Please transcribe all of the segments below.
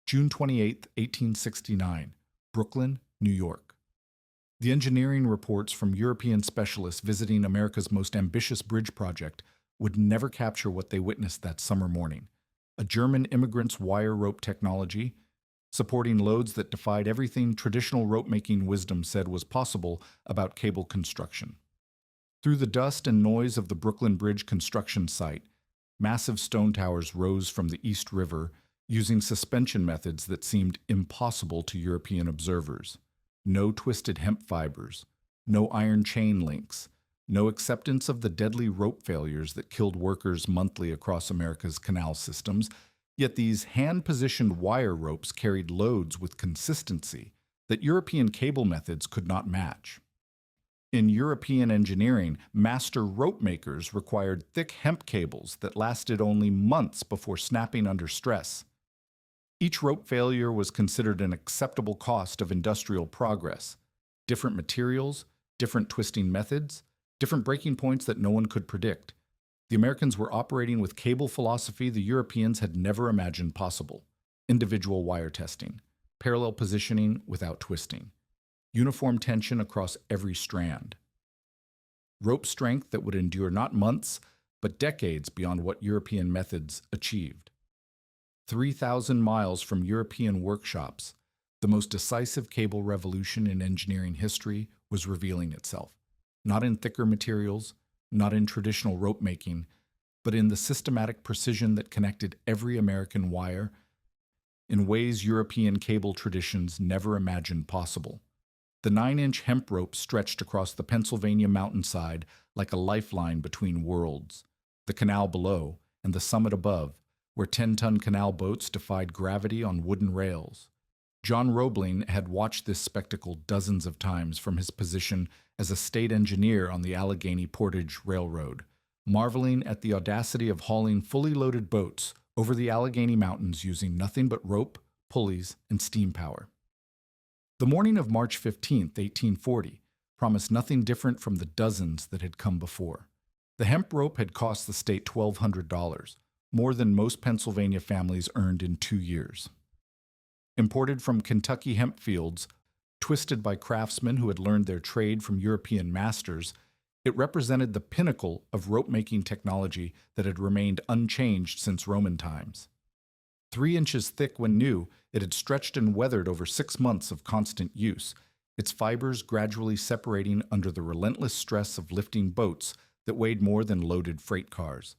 June 28, 1869, Brooklyn, New York. The engineering reports from European specialists visiting America's most ambitious bridge project would never capture what they witnessed that summer morning. A German immigrant's wire rope technology, supporting loads that defied everything traditional rope-making wisdom said was possible about cable construction. Through the dust and noise of the Brooklyn Bridge construction site, massive stone towers rose from the East River using suspension methods that seemed impossible to European observers. No twisted hemp fibers, no iron chain links, no acceptance of the deadly rope failures that killed workers monthly across America's canal systems, yet these hand-positioned wire ropes carried loads with consistency that European cable methods could not match. In European engineering, master rope makers required thick hemp cables that lasted only months before snapping under stress. Each rope failure was considered an acceptable cost of industrial progress. Different materials, different twisting methods, different breaking points that no one could predict. The Americans were operating with cable philosophy the Europeans had never imagined possible. Individual wire testing, parallel positioning without twisting, uniform tension across every strand. Rope strength that would endure not months, but decades beyond what European methods achieved. 3,000 miles from European workshops, the most decisive cable revolution in engineering history was revealing itself. Not in thicker materials, not in traditional rope making, but in the systematic precision that connected every American wire in ways European cable traditions never imagined possible. The 9-inch hemp rope stretched across the Pennsylvania mountainside like a lifeline between worlds, the canal below and the summit above, where 10-ton canal boats defied gravity on wooden rails. John Roebling had watched this spectacle dozens of times from his position as a state engineer on the Allegheny Portage Railroad, marveling at the audacity of hauling fully loaded boats over the Allegheny Mountains using nothing but rope, pulleys, and steam power. The morning of March 15, 1840, promised nothing different from the dozens that had come before. The hemp rope had cost the state $1,200, more than most Pennsylvania families earned in 2 years. Imported from Kentucky hemp fields, twisted by craftsmen who had learned their trade from European masters, it represented the pinnacle of rope-making technology that had remained unchanged since Roman times. 3 inches thick when new, it had stretched and weathered over 6 months of constant use, its fibers gradually separating under the relentless stress of lifting boats that weighed more than loaded freight cars.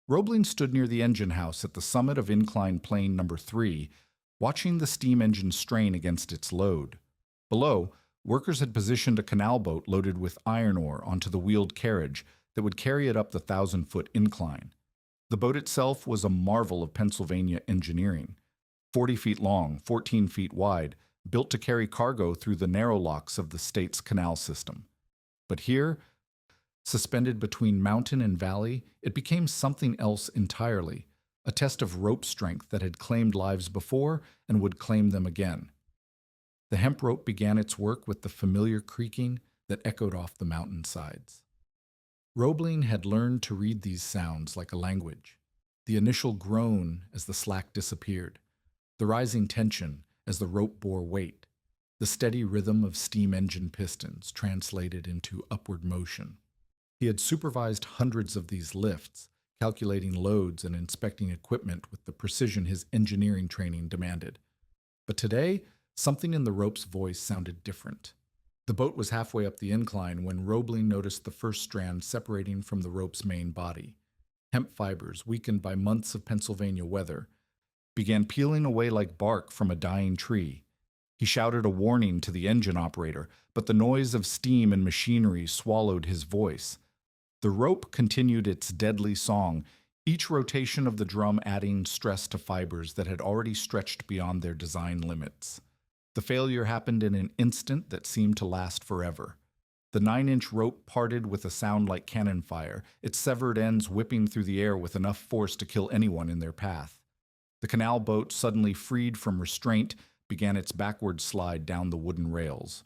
Roebling stood near the engine house at the summit of incline plane number 3, watching the steam engine strain against its load. Below, workers had positioned a canal boat loaded with iron ore onto the wheeled carriage that would carry it up the 1,000-foot incline. The boat itself was a marvel of Pennsylvania engineering. 40 feet long, 14 feet wide, built to carry cargo through the narrow locks of the state's canal system. But here, suspended between mountain and valley, it became something else entirely, a test of rope strength that had claimed lives before and would claim them again. The hemp rope began its work with the familiar creaking that echoed off the mountainsides. Roebling had learned to read these sounds like a language. The initial groan as the slack disappeared, the rising tension as the rope bore weight, the steady rhythm of steam engine pistons translated into upward motion. He had supervised hundreds of these lifts, calculating loads and inspecting equipment with the precision his engineering training demanded. But today, something in the rope's voice sounded different. The boat was halfway up the incline when Roebling noticed the first strand separating from the rope's main body. Hemp fibers, weakened by months of Pennsylvania weather, began peeling away like bark from a dying tree. He shouted a warning to the engine operator, but the noise of steam and machinery swallowed his voice. The rope continued its deadly song, each rotation of the drum adding stress to fibers that had already stretched beyond their design limits. The failure happened in an instant that seemed to last forever. The 9-inch rope parted with a sound like cannon fire, its severed ends whipping through the air with enough force to kill anyone in their path. The canal boat, suddenly freed from restraint, began its backward slide down the wooden rails.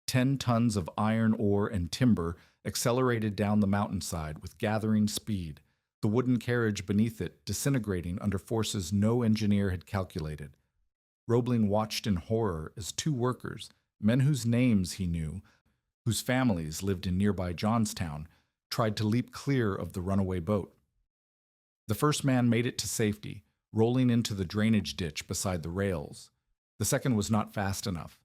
10 tons of iron ore and timber accelerated down the mountainside with gathering speed. The the wooden carriage beneath it disintegrating under forces no engineer had calculated. Roebling watched in horror as two workers, men whose names he knew, whose families lived in nearby Johnstown, tried to leap clear of the runaway boat. The first man made it to safety, rolling into the drainage ditch beside the rails. The second was not fast enough.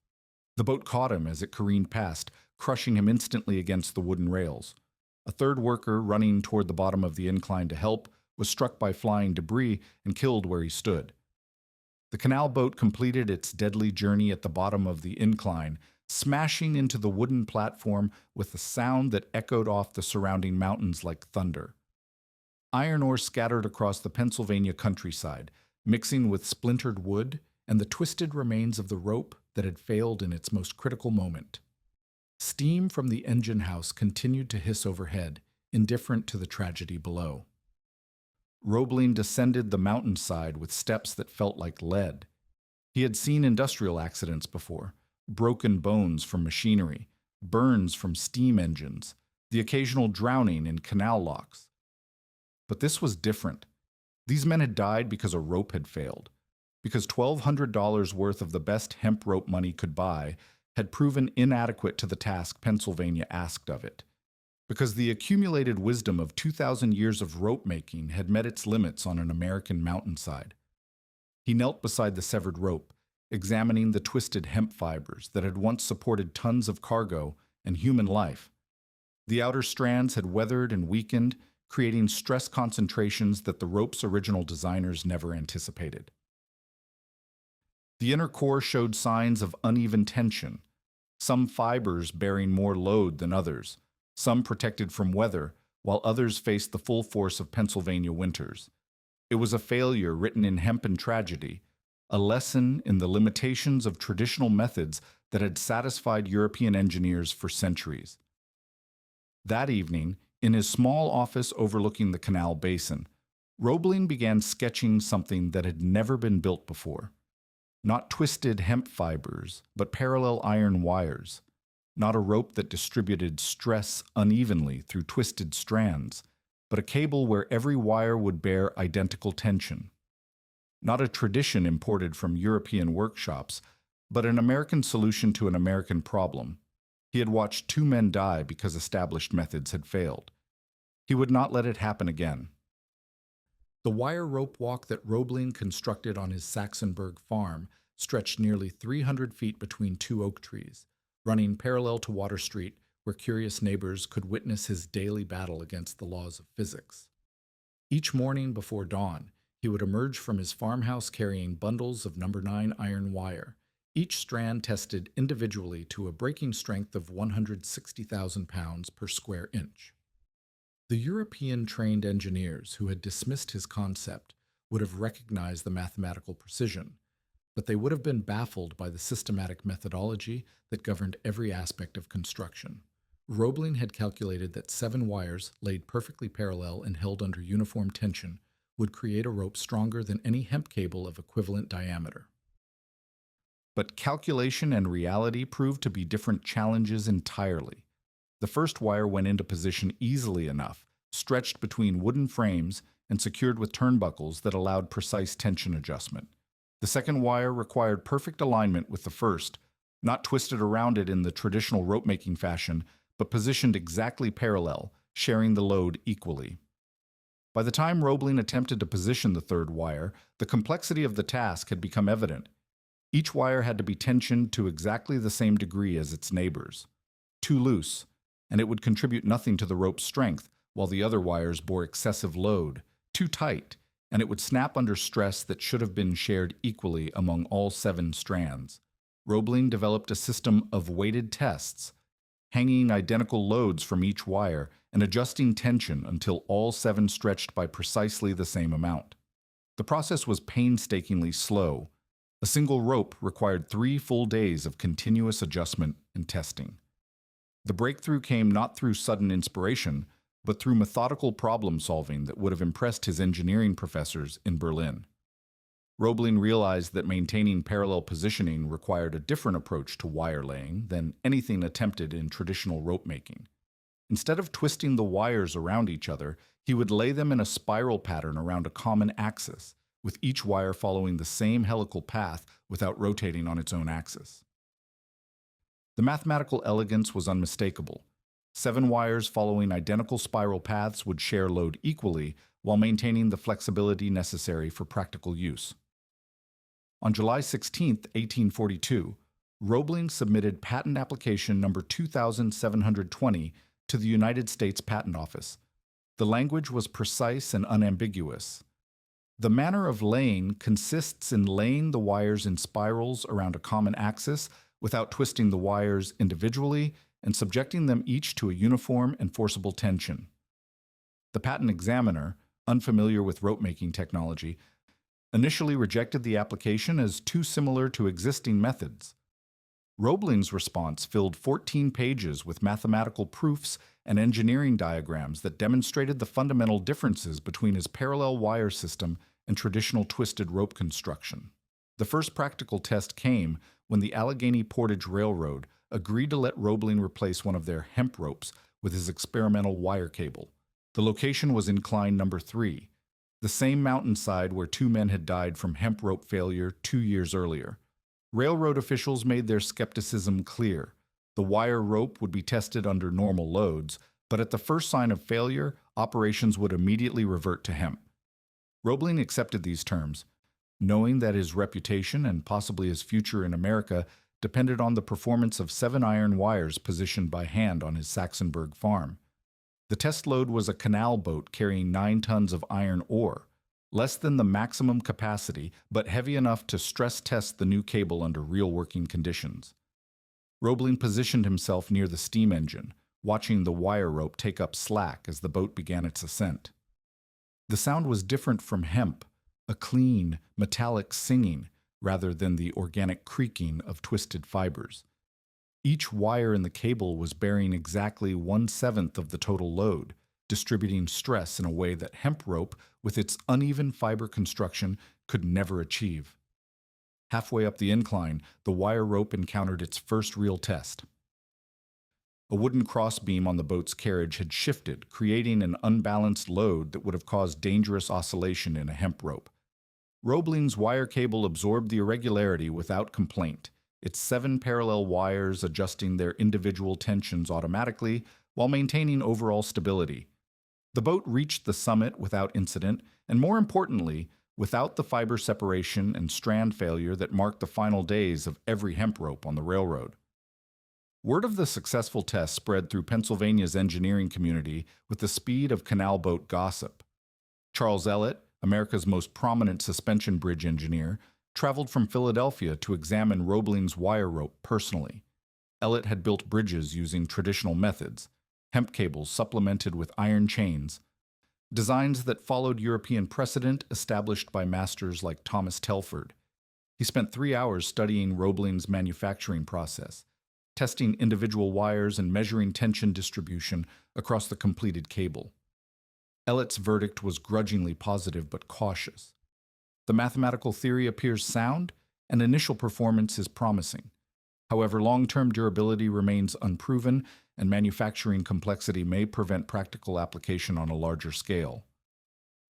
The boat caught him as it careened past, crushing him instantly against the wooden rails. A third worker, running toward the bottom of the incline to help, was struck by flying debris and killed where he stood. The canal boat completed its deadly journey at the bottom of the incline, smashing into the wooden platform with a sound that echoed off the surrounding mountains like thunder. Iron ore scattered across the Pennsylvania countryside, mixing with splintered wood and the twisted remains of the rope that had failed in its most critical moment. Steam from the engine house continued to hiss overhead, indifferent to the tragedy below. Roebling descended the mountainside with steps that felt like lead. He had seen industrial accidents before, broken bones from machinery, burns from steam engines, the occasional drowning in canal locks. But this was different. These men had died because a rope had failed, because $1,200 worth of the best hemp rope money could buy had proven inadequate to the task Pennsylvania asked of it, because the accumulated wisdom of 2,000 years of rope making had met its limits on an American mountainside. He knelt beside the severed rope, examining the twisted hemp fibers that had once supported tons of cargo and human life. The outer strands had weathered and weakened, creating stress concentrations that the rope's original designers never anticipated. The inner core showed signs of uneven tension, some fibers bearing more load than others, some protected from weather, while others faced the full force of Pennsylvania winters. It was a failure written in hempen tragedy, a lesson in the limitations of traditional methods that had satisfied European engineers for centuries. That evening, in his small office overlooking the canal basin, Roebling began sketching something that had never been built before. Not twisted hemp fibers, but parallel iron wires. Not a rope that distributed stress unevenly through twisted strands, but a cable where every wire would bear identical tension. Not a tradition imported from European workshops, but an American solution to an American problem. He had watched two men die because established methods had failed. He would not let it happen again. The wire rope walk that Roebling constructed on his Saxonburg farm stretched nearly 300 feet between two oak trees, running parallel to Water Street, where curious neighbors could witness his daily battle against the laws of physics. Each morning before dawn, he would emerge from his farmhouse carrying bundles of number 9 iron wire, each strand tested individually to a breaking strength of 160,000 pounds per square inch. The European-trained engineers who had dismissed his concept would have recognized the mathematical precision, but they would have been baffled by the systematic methodology that governed every aspect of construction. Roebling had calculated that 7 wires, laid perfectly parallel and held under uniform tension, would create a rope stronger than any hemp cable of equivalent diameter. But calculation and reality proved to be different challenges entirely. The first wire went into position easily enough, stretched between wooden frames and secured with turnbuckles that allowed precise tension adjustment. The second wire required perfect alignment with the first, not twisted around it in the traditional rope-making fashion, but positioned exactly parallel, sharing the load equally. By the time Roebling attempted to position the third wire, the complexity of the task had become evident. Each wire had to be tensioned to exactly the same degree as its neighbors. Too loose, and it would contribute nothing to the rope's strength, while the other wires bore excessive load. Too tight, and it would snap under stress that should have been shared equally among all 7 strands. Roebling developed a system of weighted tests, hanging identical loads from each wire and adjusting tension until all 7 stretched by precisely the same amount. The process was painstakingly slow. A single rope required 3 full days of continuous adjustment and testing. The breakthrough came not through sudden inspiration, but through methodical problem-solving that would have impressed his engineering professors in Berlin. Roebling realized that maintaining parallel positioning required a different approach to wire laying than anything attempted in traditional rope making. Instead of twisting the wires around each other, he would lay them in a spiral pattern around a common axis, with each wire following the same helical path without rotating on its own axis. The mathematical elegance was unmistakable. 7 wires following identical spiral paths would share load equally while maintaining the flexibility necessary for practical use. On July 16, 1842, Roebling submitted patent application number 2720 to the United States Patent Office. The language was precise and unambiguous. The manner of laying consists in laying the wires in spirals around a common axis without twisting the wires individually and subjecting them each to a uniform and forcible tension. The patent examiner, unfamiliar with rope-making technology, initially rejected the application as too similar to existing methods. Roebling's response filled 14 pages with mathematical proofs and engineering diagrams that demonstrated the fundamental differences between his parallel wire system and traditional twisted rope construction. The first practical test came when the Allegheny Portage Railroad agreed to let Roebling replace one of their hemp ropes with his experimental wire cable. The location was incline number 3, the same mountainside where 2 men had died from hemp rope failure 2 years earlier. Railroad officials made their skepticism clear. The wire rope would be tested under normal loads, but at the first sign of failure, operations would immediately revert to hemp. Roebling accepted these terms, knowing that his reputation and possibly his future in America depended on the performance of 7 iron wires positioned by hand on his Saxonburg farm. The test load was a canal boat carrying 9 tons of iron ore, less than the maximum capacity, but heavy enough to stress test the new cable under real working conditions. Roebling positioned himself near the steam engine, watching the wire rope take up slack as the boat began its ascent. The sound was different from hemp, a clean, metallic singing rather than the organic creaking of twisted fibers. Each wire in the cable was bearing exactly 1/7 of the total load, distributing stress in a way that hemp rope, with its uneven fiber construction, could never achieve. Halfway up the incline, the wire rope encountered its first real test. A wooden crossbeam on the boat's carriage had shifted, creating an unbalanced load that would have caused dangerous oscillation in a hemp rope. Roebling's wire cable absorbed the irregularity without complaint, its 7 parallel wires adjusting their individual tensions automatically while maintaining overall stability. The boat reached the summit without incident, and more importantly, without the fiber separation and strand failure that marked the final days of every hemp rope on the railroad. Word of the successful test spread through Pennsylvania's engineering community with the speed of canal boat gossip. Charles Ellet, America's most prominent suspension bridge engineer, traveled from Philadelphia to examine Roebling's wire rope personally. Ellet had built bridges using traditional methods, hemp cables supplemented with iron chains, designs that followed European precedent established by masters like Thomas Telford. He spent 3 hours studying Roebling's manufacturing process, testing individual wires and measuring tension distribution across the completed cable. Ellet's verdict was grudgingly positive but cautious. The mathematical theory appears sound, and initial performance is promising. However, long-term durability remains unproven, and manufacturing complexity may prevent practical application on a larger scale.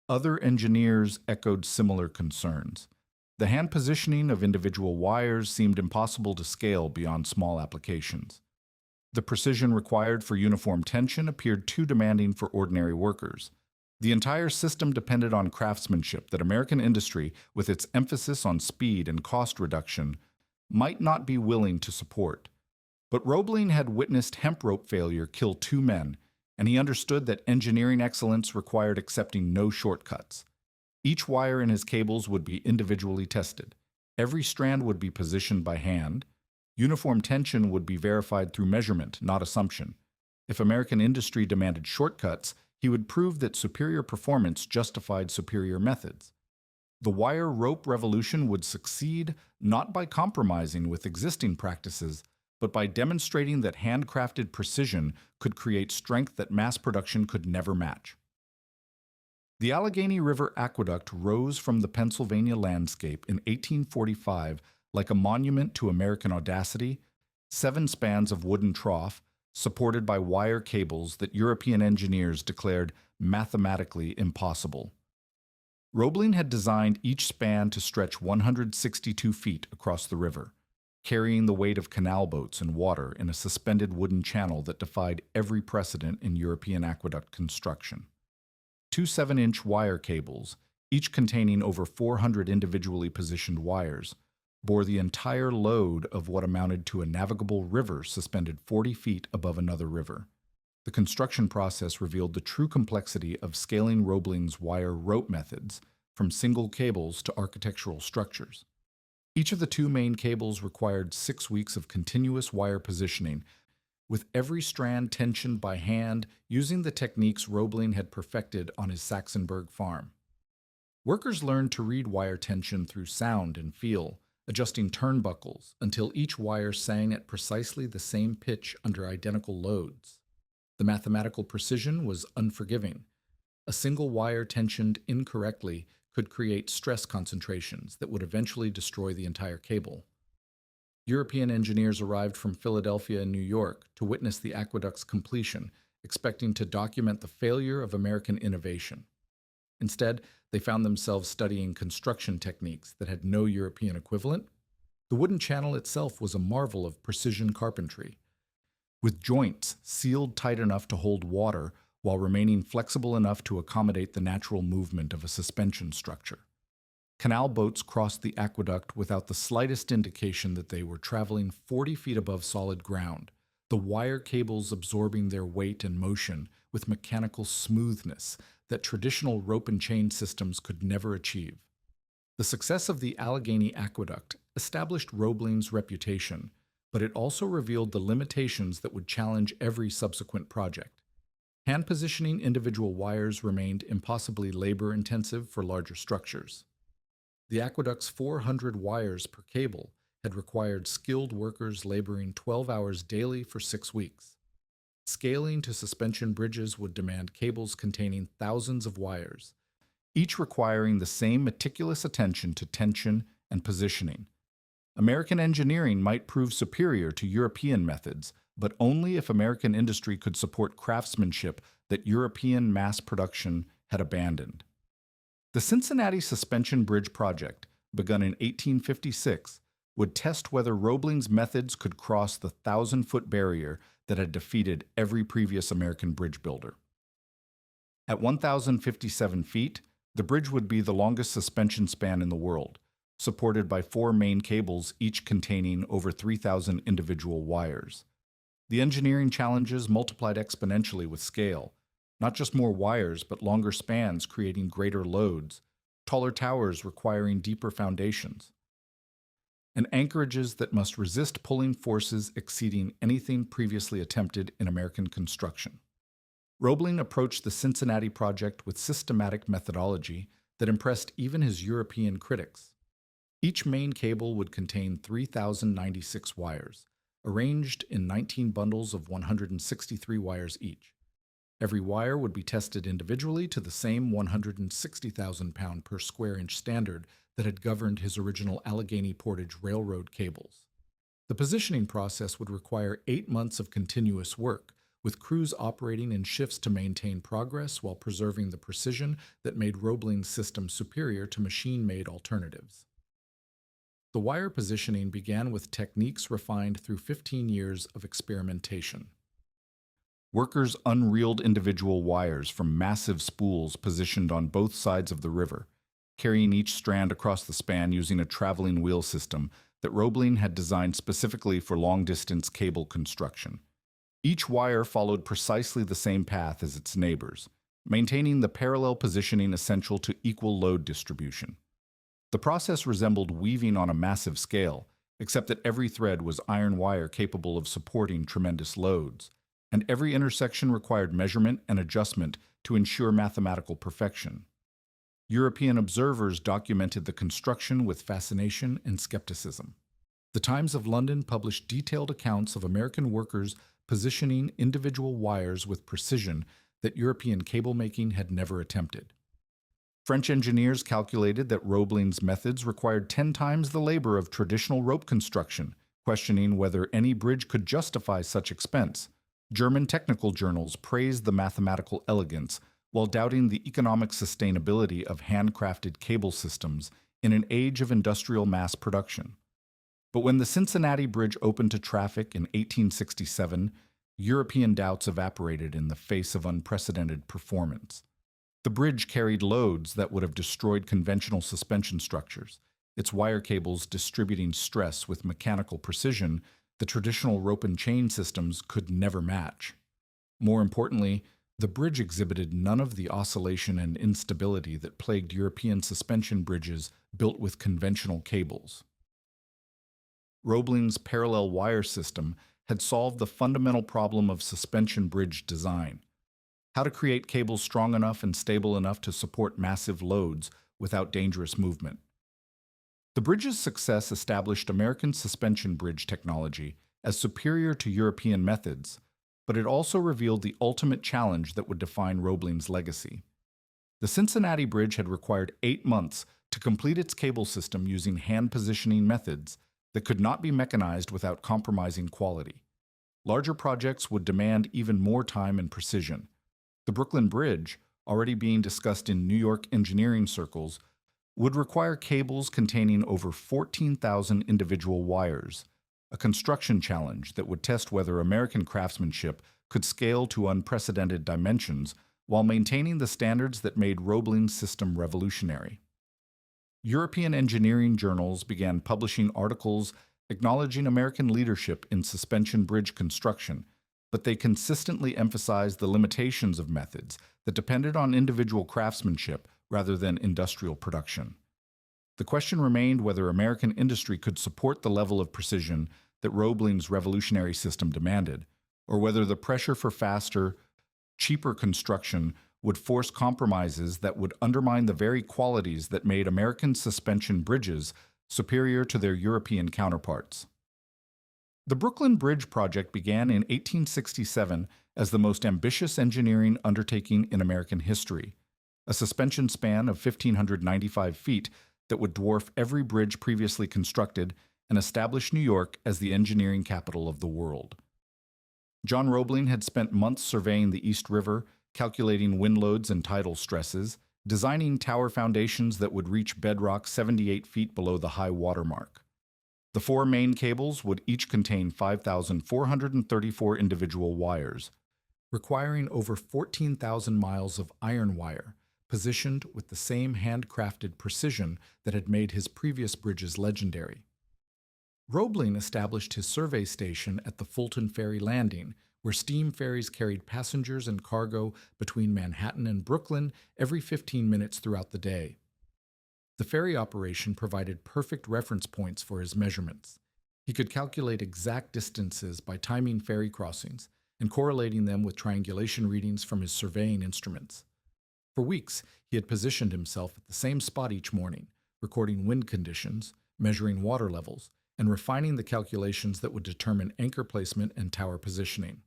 Other engineers echoed similar concerns. The hand positioning of individual wires seemed impossible to scale beyond small applications. The precision required for uniform tension appeared too demanding for ordinary workers. The entire system depended on craftsmanship that American industry, with its emphasis on speed and cost reduction, might not be willing to support. But Roebling had witnessed hemp rope failure kill 2 men, and he understood that engineering excellence required accepting no shortcuts. Each wire in his cables would be individually tested. Every strand would be positioned by hand. Uniform tension would be verified through measurement, not assumption. If American industry demanded shortcuts, he would prove that superior performance justified superior methods. The wire rope revolution would succeed not by compromising with existing practices, but by demonstrating that handcrafted precision could create strength that mass production could never match. The Allegheny River Aqueduct rose from the Pennsylvania landscape in 1845 like a monument to American audacity. 7 spans of wooden trough, supported by wire cables that European engineers declared mathematically impossible. Roebling had designed each span to stretch 162 feet across the river, carrying the weight of canal boats and water in a suspended wooden channel that defied every precedent in European aqueduct construction. Two 7-inch wire cables, each containing over 400 individually positioned wires, bore the entire load of what amounted to a navigable river suspended 40 feet above another river. The construction process revealed the true complexity of scaling Roebling's wire rope methods from single cables to architectural structures. Each of the two main cables required 6 weeks of continuous wire positioning, with every strand tensioned by hand using the techniques Roebling had perfected on his Saxonburg farm. Workers learned to read wire tension through sound and feel, adjusting turnbuckles until each wire sang at precisely the same pitch under identical loads. The mathematical precision was unforgiving. A single wire tensioned incorrectly could create stress concentrations that would eventually destroy the entire cable. European engineers arrived from Philadelphia and New York to witness the aqueduct's completion, expecting to document the failure of American innovation. Instead, they found themselves studying construction techniques that had no European equivalent. The wooden channel itself was a marvel of precision carpentry, with joints sealed tight enough to hold water while remaining flexible enough to accommodate the natural movement of a suspension structure. Canal boats crossed the aqueduct without the slightest indication that they were traveling 40 feet above solid ground, the wire cables absorbing their weight and motion with mechanical smoothness that traditional rope and chain systems could never achieve. The success of the Allegheny Aqueduct established Roebling's reputation, but it also revealed the limitations that would challenge every subsequent project. Hand positioning individual wires remained impossibly labor-intensive for larger structures. The aqueduct's 400 wires per cable had required skilled workers laboring 12 hours daily for 6 weeks. Scaling to suspension bridges would demand cables containing thousands of wires, each requiring the same meticulous attention to tension and positioning. American engineering might prove superior to European methods, but only if American industry could support craftsmanship that European mass production had abandoned. The Cincinnati Suspension Bridge project, begun in 1856, would test whether Roebling's methods could cross the 1,000-foot barrier that had defeated every previous American bridge builder. At 1,057 feet, the bridge would be the longest suspension span in the world, supported by 4 main cables, each containing over 3,000 individual wires. The engineering challenges multiplied exponentially with scale, not just more wires, but longer spans creating greater loads, taller towers requiring deeper foundations, and anchorages that must resist pulling forces exceeding anything previously attempted in American construction. Roebling approached the Cincinnati project with systematic methodology that impressed even his European critics. Each main cable would contain 3,096 wires, arranged in 19 bundles of 163 wires each. Every wire would be tested individually to the same 160,000 pound per square inch standard that had governed his original Allegheny Portage Railroad cables. The positioning process would require 8 months of continuous work, with crews operating in shifts to maintain progress while preserving the precision that made Roebling's system superior to machine-made alternatives. The wire positioning began with techniques refined through 15 years of experimentation. Workers unreeled individual wires from massive spools positioned on both sides of the river, carrying each strand across the span using a traveling wheel system that Roebling had designed specifically for long-distance cable construction. Each wire followed precisely the same path as its neighbors, maintaining the parallel positioning essential to equal load distribution. The process resembled weaving on a massive scale, except that every thread was iron wire capable of supporting tremendous loads, and every intersection required measurement and adjustment to ensure mathematical perfection. European observers documented the construction with fascination and skepticism. The Times of London published detailed accounts of American workers positioning individual wires with precision that European cable-making had never attempted. French engineers calculated that Roebling's methods required 10 times the labor of traditional rope construction, questioning whether any bridge could justify such expense. German technical journals praised the mathematical elegance while doubting the economic sustainability of handcrafted cable systems in an age of industrial mass production. But when the Cincinnati Bridge opened to traffic in 1867, European doubts evaporated in the face of unprecedented performance. The bridge carried loads that would have destroyed conventional suspension structures, its wire cables distributing stress with mechanical precision the traditional rope and chain systems could never match. More importantly, the bridge exhibited none of the oscillation and instability that plagued European suspension bridges built with conventional cables. Roebling's parallel wire system had solved the fundamental problem of suspension bridge design: how to create cables strong enough and stable enough to support massive loads without dangerous movement. The bridge's success established American suspension bridge technology as superior to European methods, but it also revealed the ultimate challenge that would define Roebling's legacy. The Cincinnati Bridge had required 8 months to complete its cable system using hand positioning methods that could not be mechanized without compromising quality. Larger projects would demand even more time and precision. The Brooklyn Bridge, already being discussed in New York engineering circles, would require cables containing over 14,000 individual wires, a construction challenge that would test whether American craftsmanship could scale to unprecedented dimensions while maintaining the standards that made Roebling's system revolutionary. European engineering journals began publishing articles acknowledging American leadership in suspension bridge construction, but they consistently emphasized the limitations of methods that depended on individual craftsmanship rather than industrial production. The question remained whether American industry could support the level of precision that Roebling's revolutionary system demanded, or whether the pressure for faster, cheaper construction would force compromises that would undermine the very qualities that made American suspension bridges superior to their European counterparts. The Brooklyn Bridge project began in 1867 as the most ambitious engineering undertaking in American history, a suspension span of 1,595 feet that would dwarf every bridge previously constructed and establish New York as the engineering capital of the world. John Roebling had spent months surveying the East River, calculating wind loads and tidal stresses, designing tower foundations that would reach bedrock 78 feet below the high water mark. The 4 main cables would each contain 5,434 individual wires, requiring over 14,000 miles of iron wire, positioned with the same handcrafted precision that had made his previous bridges legendary. Roebling established his survey station at the Fulton Ferry Landing, where steam ferries carried passengers and cargo between Manhattan and Brooklyn every 15 minutes throughout the day. The ferry operation provided perfect reference points for his measurements. He could calculate exact distances by timing ferry crossings and correlating them with triangulation readings from his surveying instruments. For weeks, he had positioned himself at the same spot each morning, recording wind conditions, measuring water levels, and refining the calculations that would determine anchor placement and tower positioning.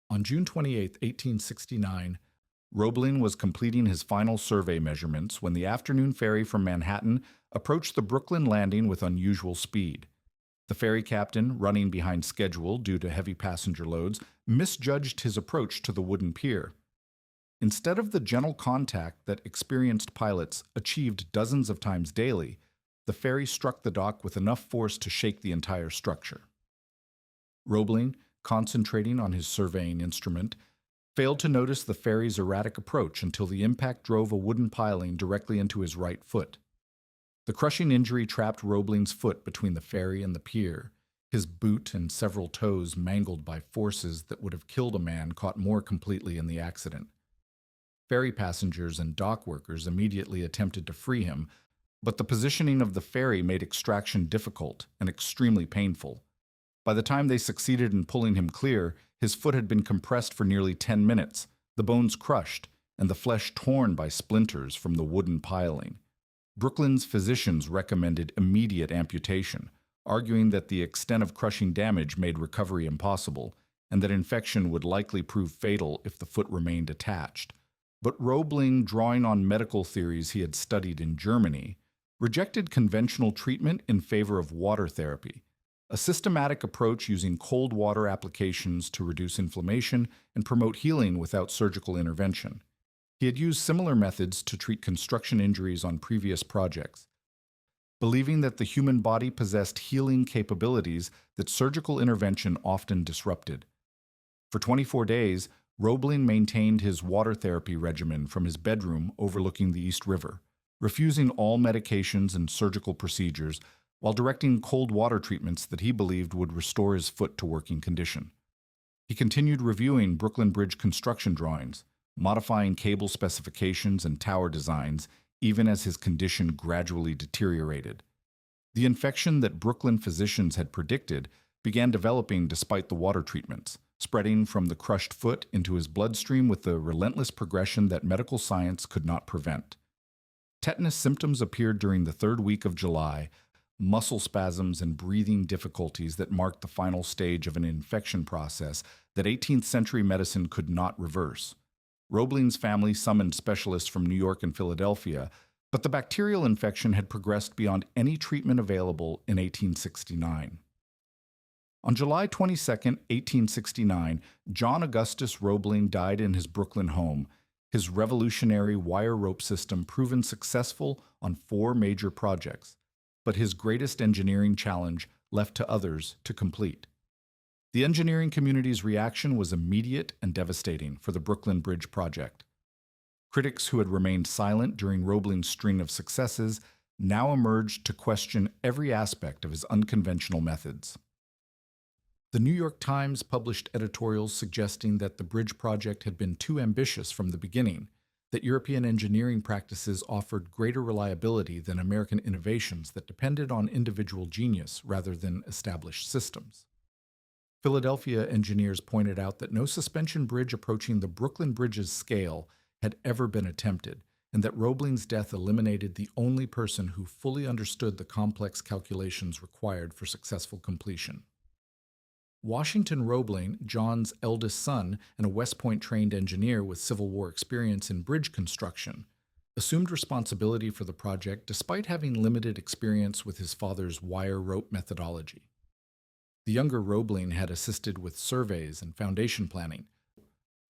On June 28, 1869, Roebling was completing his final survey measurements when the afternoon ferry from Manhattan approached the Brooklyn landing with unusual speed. The ferry captain, running behind schedule due to heavy passenger loads, misjudged his approach to the wooden pier. Instead of the gentle contact that experienced pilots achieved dozens of times daily, the ferry struck the dock with enough force to shake the entire structure. Roebling, concentrating on his surveying instrument, failed to notice the ferry's erratic approach until the impact drove a wooden piling directly into his right foot. The crushing injury trapped Roebling's foot between the ferry and the pier, his boot and several toes mangled by forces that would have killed a man caught more completely in the accident. Ferry passengers and dock workers immediately attempted to free him, but the positioning of the ferry made extraction difficult and extremely painful. By the time they succeeded in pulling him clear, his foot had been compressed for nearly 10 minutes, the bones crushed, and the flesh torn by splinters from the wooden piling. Brooklyn's physicians recommended immediate amputation, arguing that the extent of crushing damage made recovery impossible, and that infection would likely prove fatal if the foot remained attached. But Roebling, drawing on medical theories he had studied in Germany, rejected conventional treatment in favor of water therapy, a systematic approach using cold water applications to reduce inflammation and promote healing without surgical intervention. He had used similar methods to treat construction injuries on previous projects, believing that the human body possessed healing capabilities that surgical intervention often disrupted. For 24 days, Roebling maintained his water therapy regimen from his bedroom overlooking the East River, refusing all medications and surgical procedures while directing cold water treatments that he believed would restore his foot to working condition. He continued reviewing Brooklyn Bridge construction drawings, modifying cable specifications and tower designs, even as his condition gradually deteriorated. The infection that Brooklyn physicians had predicted began developing despite the water treatments, spreading from the crushed foot into his bloodstream with the relentless progression that medical science could not prevent. Tetanus symptoms appeared during the third week of July, muscle spasms and breathing difficulties that marked the final stage of an infection process that 18th century medicine could not reverse. Roebling's family summoned specialists from New York and Philadelphia, but the bacterial infection had progressed beyond any treatment available in 1869. On July 22, 1869, John Augustus Roebling died in his Brooklyn home, his revolutionary wire rope system proven successful on 4 major projects, but his greatest engineering challenge left to others to complete. The engineering community's reaction was immediate and devastating for the Brooklyn Bridge project. Critics who had remained silent during Roebling's string of successes now emerged to question every aspect of his unconventional methods. The New York Times published editorials suggesting that the bridge project had been too ambitious from the beginning, that European engineering practices offered greater reliability than American innovations that depended on individual genius rather than established systems. Philadelphia engineers pointed out that no suspension bridge approaching the Brooklyn Bridge's scale had ever been attempted, and that Roebling's death eliminated the only person who fully understood the complex calculations required for successful completion. Washington Roebling, John's eldest son and a West Point-trained engineer with Civil War experience in bridge construction, assumed responsibility for the project despite having limited experience with his father's wire rope methodology. The younger Roebling had assisted with surveys and foundation planning,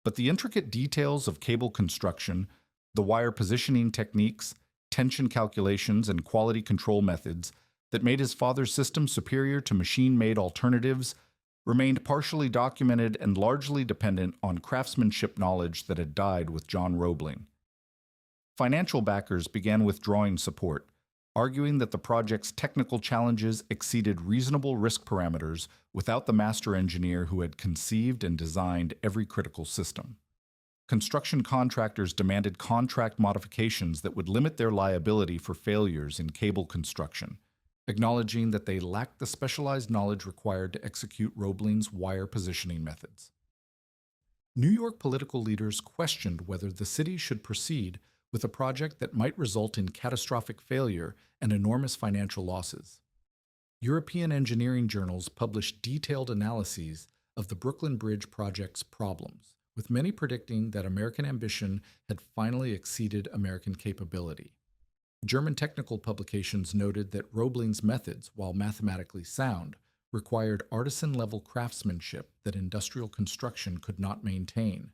but the intricate details of cable construction, the wire positioning techniques, tension calculations, and quality control methods that made his father's system superior to machine-made alternatives remained partially documented and largely dependent on craftsmanship knowledge that had died with John Roebling. Financial backers began withdrawing support, arguing that the project's technical challenges exceeded reasonable risk parameters without the master engineer who had conceived and designed every critical system. Construction contractors demanded contract modifications that would limit their liability for failures in cable construction, acknowledging that they lacked the specialized knowledge required to execute Roebling's wire positioning methods. New York political leaders questioned whether the city should proceed with a project that might result in catastrophic failure and enormous financial losses. European engineering journals published detailed analyses of the Brooklyn Bridge project's problems, with many predicting that American ambition had finally exceeded American capability. German technical publications noted that Roebling's methods, while mathematically sound, required artisan-level craftsmanship that industrial construction could not maintain.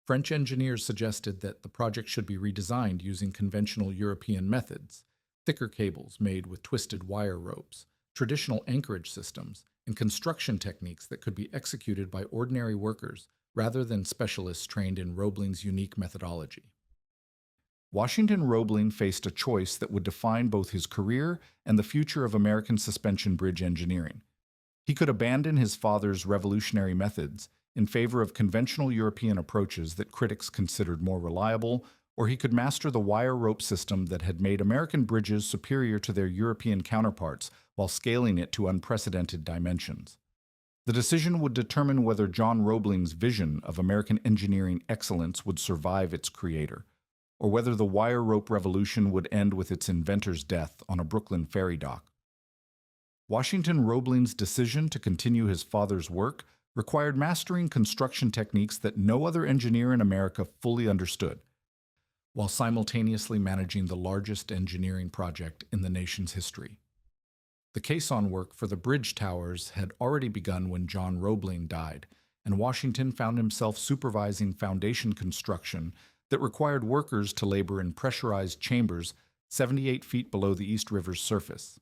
French engineers suggested that the project should be redesigned using conventional European methods, thicker cables made with twisted wire ropes, traditional anchorage systems, and construction techniques that could be executed by ordinary workers rather than specialists trained in Roebling's unique methodology. Washington Roebling faced a choice that would define both his career and the future of American suspension bridge engineering. He could abandon his father's revolutionary methods in favor of conventional European approaches that critics considered more reliable, or he could master the wire rope system that had made American bridges superior to their European counterparts while scaling it to unprecedented dimensions. The decision would determine whether John Roebling's vision of American engineering excellence would survive its creator, or whether the wire rope revolution would end with its inventor's death on a Brooklyn ferry dock. Washington Roebling's decision to continue his father's work required mastering construction techniques that no other engineer in America fully understood, while simultaneously managing the largest engineering project in the nation's history. The caisson work for the bridge towers had already begun when John Roebling died, and Washington found himself supervising foundation construction that required workers to labor in pressurized chambers 78 feet below the East River's surface.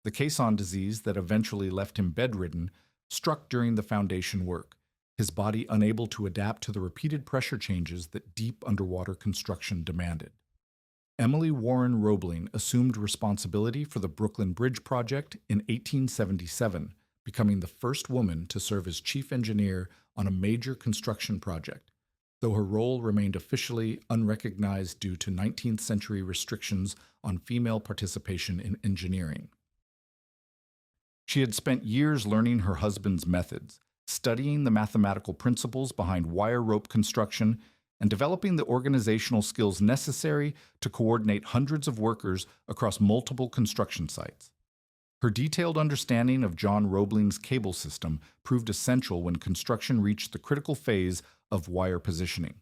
The caisson disease that eventually left him bedridden struck during the foundation work, his body unable to adapt to the repeated pressure changes that deep underwater construction demanded. Emily Warren Roebling assumed responsibility for the Brooklyn Bridge project in 1877, becoming the first woman to serve as chief engineer on a major construction project, though her role remained officially unrecognized due to 19th century restrictions on female participation in engineering. She had spent years learning her husband's methods, studying the mathematical principles behind wire rope construction, and developing the organizational skills necessary to coordinate hundreds of workers across multiple construction sites. Her detailed understanding of John Roebling's cable system proved essential when construction reached the critical phase of wire positioning.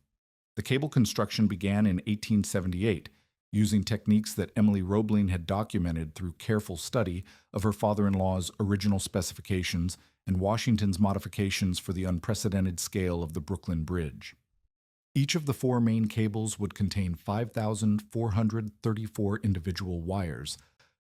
The cable construction began in 1878, using techniques that Emily Roebling had documented through careful study of her father-in-law's original specifications and Washington's modifications for the unprecedented scale of the Brooklyn Bridge. Each of the four main cables would contain 5,434 individual wires,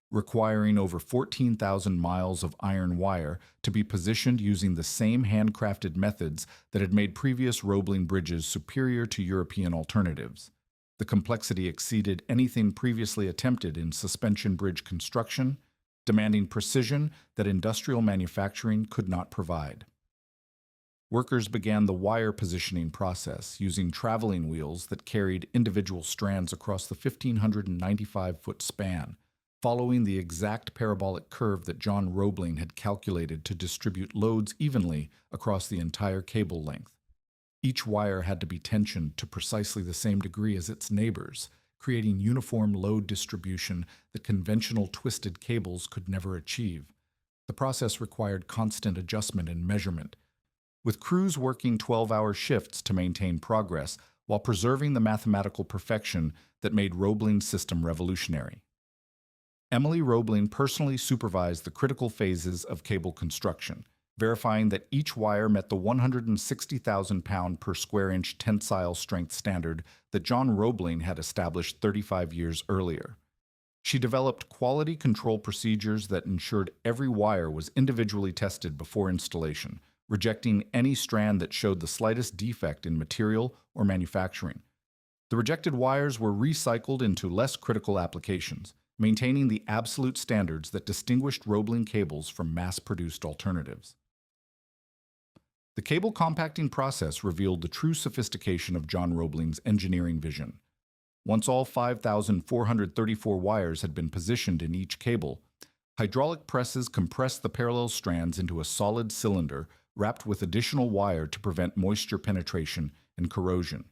requiring over 14,000 miles of iron wire to be positioned using the same handcrafted methods that had made previous Roebling bridges superior to European alternatives. The complexity exceeded anything previously attempted in suspension bridge construction, demanding precision that industrial manufacturing could not provide. Workers began the wire positioning process using traveling wheels that carried individual strands across the 1,595-foot span, following the exact parabolic curve that John Roebling had calculated to distribute loads evenly across the entire cable length. Each wire had to be tensioned to precisely the same degree as its neighbors, creating uniform load distribution that conventional twisted cables could never achieve. The process required constant adjustment and measurement, with crews working 12-hour shifts to maintain progress while preserving the mathematical perfection that made Roebling's system revolutionary. Emily Roebling personally supervised the critical phases of cable construction, verifying that each wire met the 160,000-pound per square inch tensile strength standard that John Roebling had established 35 years earlier. She developed quality control procedures that ensured every wire was individually tested before installation, rejecting any strand that showed the slightest defect in material or manufacturing. The rejected wires were recycled into less critical applications, maintaining the absolute standards that distinguished Roebling cables from mass-produced alternatives. The cable compacting process revealed the true sophistication of John Roebling's engineering vision. Once all 5,434 wires had been positioned in each cable, hydraulic presses compressed the parallel strands into a solid cylinder wrapped with additional wire to prevent moisture penetration and corrosion.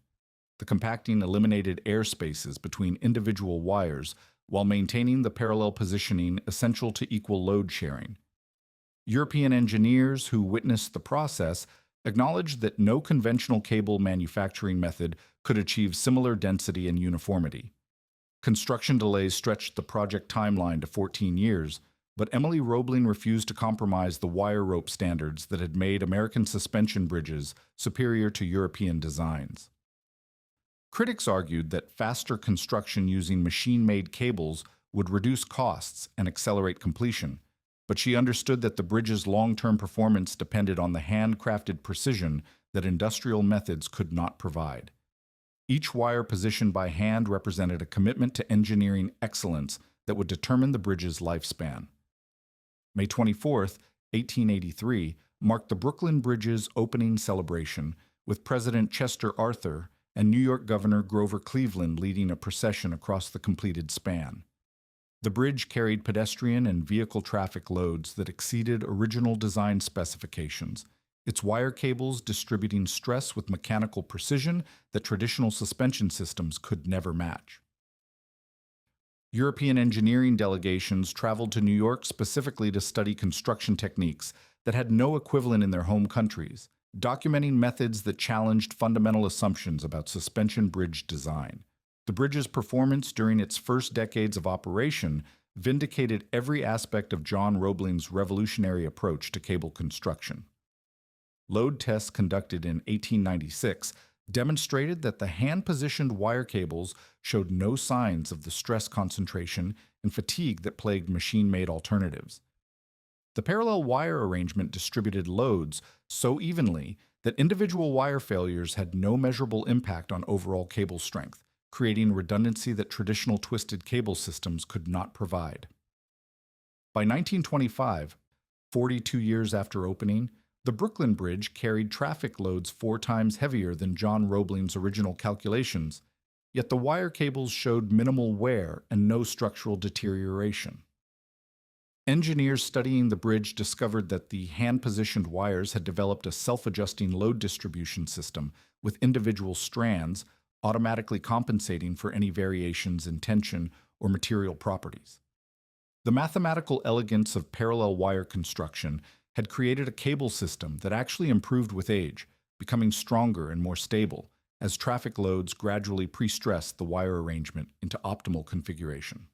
The compacting eliminated air spaces between individual wires while maintaining the parallel positioning essential to equal load sharing. European engineers who witnessed the process acknowledged that no conventional cable manufacturing method could achieve similar density and uniformity. Construction delays stretched the project timeline to 14 years, but Emily Roebling refused to compromise the wire rope standards that had made American suspension bridges superior to European designs. Critics argued that faster construction using machine-made cables would reduce costs and accelerate completion, but she understood that the bridge's long-term performance depended on the handcrafted precision that industrial methods could not provide. Each wire positioned by hand represented a commitment to engineering excellence that would determine the bridge's lifespan. May 24, 1883, marked the Brooklyn Bridge's opening celebration, with President Chester Arthur and New York Governor Grover Cleveland leading a procession across the completed span. The bridge carried pedestrian and vehicle traffic loads that exceeded original design specifications, its wire cables distributing stress with mechanical precision that traditional suspension systems could never match. European engineering delegations traveled to New York specifically to study construction techniques that had no equivalent in their home countries, documenting methods that challenged fundamental assumptions about suspension bridge design. The bridge's performance during its first decades of operation vindicated every aspect of John Roebling's revolutionary approach to cable construction. Load tests conducted in 1896 demonstrated that the hand-positioned wire cables showed no signs of the stress concentration and fatigue that plagued machine-made alternatives. The parallel wire arrangement distributed loads so evenly that individual wire failures had no measurable impact on overall cable strength, creating redundancy that traditional twisted cable systems could not provide. By 1925, 42 years after opening, the Brooklyn Bridge carried traffic loads 4 times heavier than John Roebling's original calculations, yet the wire cables showed minimal wear and no structural deterioration. Engineers studying the bridge discovered that the hand-positioned wires had developed a self-adjusting load distribution system with individual strands automatically compensating for any variations in tension or material properties. The mathematical elegance of parallel wire construction had created a cable system that actually improved with age, becoming stronger and more stable as traffic loads gradually pre-stressed the wire arrangement into optimal configuration.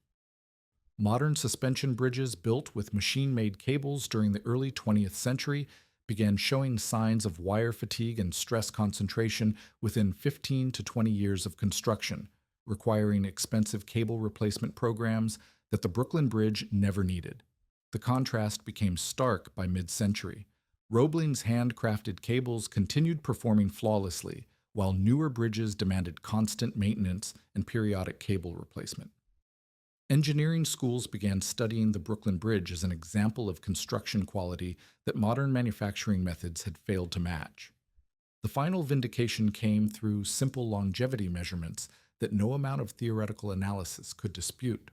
Modern suspension bridges built with machine-made cables during the early 20th century began showing signs of wire fatigue and stress concentration within 15 to 20 years of construction, requiring expensive cable replacement programs that the Brooklyn Bridge never needed. The contrast became stark by mid-century. Roebling's handcrafted cables continued performing flawlessly, while newer bridges demanded constant maintenance and periodic cable replacement. Engineering schools began studying the Brooklyn Bridge as an example of construction quality that modern manufacturing methods had failed to match. The final vindication came through simple longevity measurements that no amount of theoretical analysis could dispute.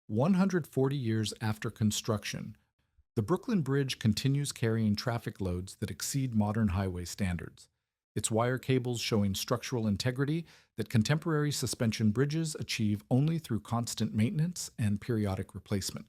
140 years after construction, the Brooklyn Bridge continues carrying traffic loads that exceed modern highway standards, its wire cables showing structural integrity that contemporary suspension bridges achieve only through constant maintenance and periodic replacement.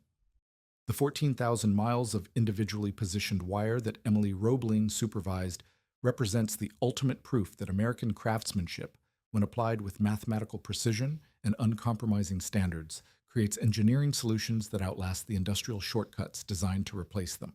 The 14,000 miles of individually positioned wire that Emily Roebling supervised represents the ultimate proof that American craftsmanship, when applied with mathematical precision and uncompromising standards, creates engineering solutions that outlast the industrial shortcuts designed to replace them.